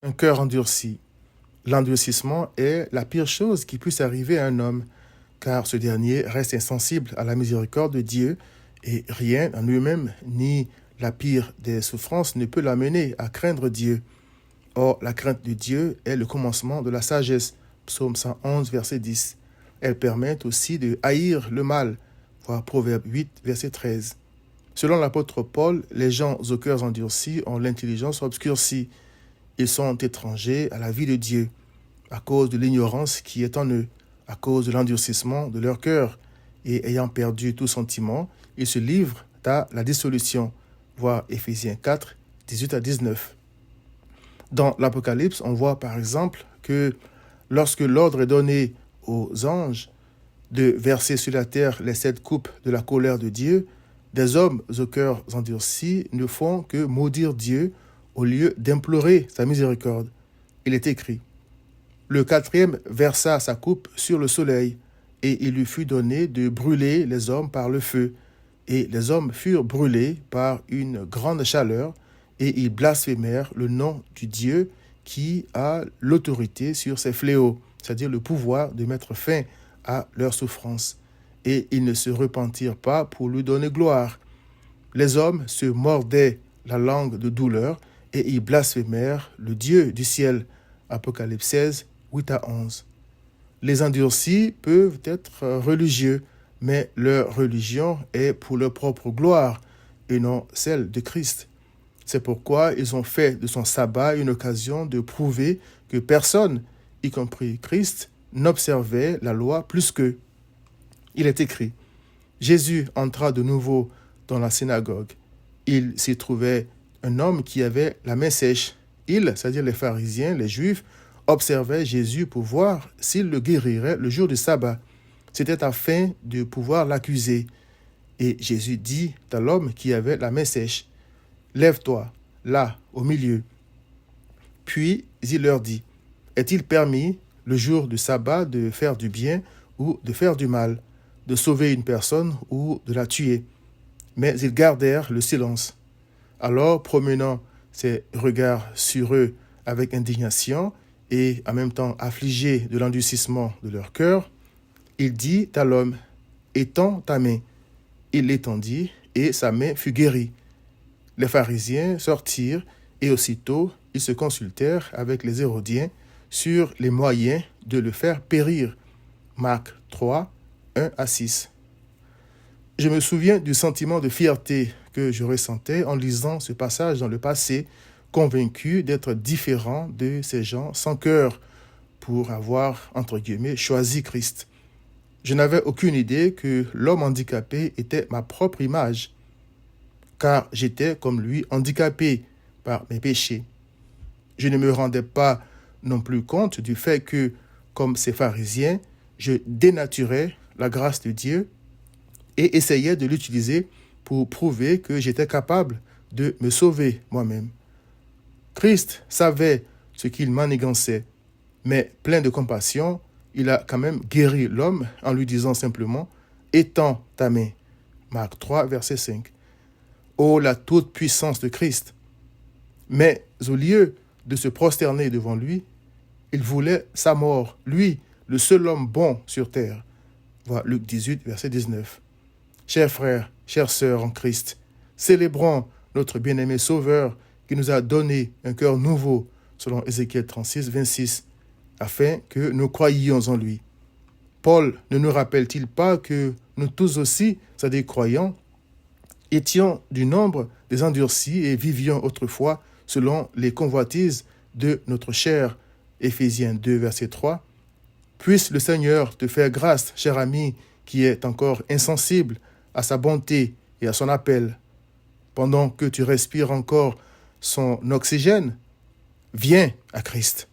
Un cœur endurci. L'endurcissement est la pire chose qui puisse arriver à un homme, car ce dernier reste insensible à la miséricorde de Dieu et rien en lui-même, ni la pire des souffrances, ne peut l'amener à craindre Dieu. Or, la crainte de Dieu est le commencement de la sagesse. Psaume 111, verset 10. Elle permet aussi de haïr le mal. Voir Proverbe 8, verset 13. Selon l'apôtre Paul, les gens aux cœurs endurcis ont l'intelligence obscurcie. Ils sont étrangers à la vie de Dieu, à cause de l'ignorance qui est en eux, à cause de l'endurcissement de leur cœur, et ayant perdu tout sentiment, ils se livrent à la dissolution. Voir Éphésiens 4, 18 à 19. Dans l'Apocalypse, on voit par exemple que lorsque l'ordre est donné aux anges de verser sur la terre les 7 coupes de la colère de Dieu, des hommes aux cœurs endurcis ne font que maudire Dieu au lieu d'implorer sa miséricorde. Il est écrit: le 4e versa sa coupe sur le soleil, et il lui fut donné de brûler les hommes par le feu. Et les hommes furent brûlés par une grande chaleur, et ils blasphémèrent le nom du Dieu qui a l'autorité sur ces fléaux, c'est-à-dire le pouvoir de mettre fin à leur souffrance. Et ils ne se repentirent pas pour lui donner gloire. Les hommes se mordaient la langue de douleur, et ils blasphémèrent le Dieu du ciel. Apocalypse 16, 8 à 11. Les endurcis peuvent être religieux, mais leur religion est pour leur propre gloire et non celle de Christ. C'est pourquoi ils ont fait de son sabbat une occasion de prouver que personne, y compris Christ, n'observait la loi plus qu'eux. Il est écrit: Jésus entra de nouveau dans la synagogue. Il s'y trouvait un homme qui avait la main sèche. Ils, c'est-à-dire les pharisiens, les juifs, observaient Jésus pour voir s'il le guérirait le jour du sabbat. C'était afin de pouvoir l'accuser. Et Jésus dit à l'homme qui avait la main sèche: lève-toi, là, au milieu. Puis il leur dit: est-il permis, le jour du sabbat, de faire du bien ou de faire du mal, de sauver une personne ou de la tuer? Mais ils gardèrent le silence. Alors, promenant ses regards sur eux avec indignation et en même temps affligé de l'endurcissement de leur cœur, il dit à l'homme: étends ta main. Il l'étendit et sa main fut guérie. Les pharisiens sortirent et aussitôt ils se consultèrent avec les Hérodiens sur les moyens de le faire périr. Marc 3, 1 à 6. Je me souviens du sentiment de fierté que je ressentais en lisant ce passage dans le passé, convaincu d'être différent de ces gens sans cœur pour avoir, entre guillemets, choisi Christ. Je n'avais aucune idée que l'homme handicapé était ma propre image, car j'étais comme lui handicapé par mes péchés. Je ne me rendais pas non plus compte du fait que, comme ces pharisiens, je dénaturais la grâce de Dieu et essayais de l'utiliser pour prouver que j'étais capable de me sauver moi-même. Christ savait ce qu'il manigançait, mais plein de compassion, il a quand même guéri l'homme en lui disant simplement: étends ta main. Marc 3, verset 5. Oh, la toute-puissance de Christ! Mais au lieu de se prosterner devant lui, il voulait sa mort, lui, le seul homme bon sur terre. Voilà Luc 18, verset 19. Chers frères, chères sœurs en Christ, célébrons notre bien-aimé Sauveur qui nous a donné un cœur nouveau, selon Ézéchiel 36, 26, afin que nous croyions en lui. Paul ne nous rappelle-t-il pas que nous tous aussi, c'est-à-dire croyants, étions du nombre des endurcis et vivions autrefois selon les convoitises de notre chair, Éphésiens 2, verset 3. Puisse le Seigneur te faire grâce, cher ami, qui est encore insensible à sa bonté et à son appel. Pendant que tu respires encore son oxygène, viens à Christ.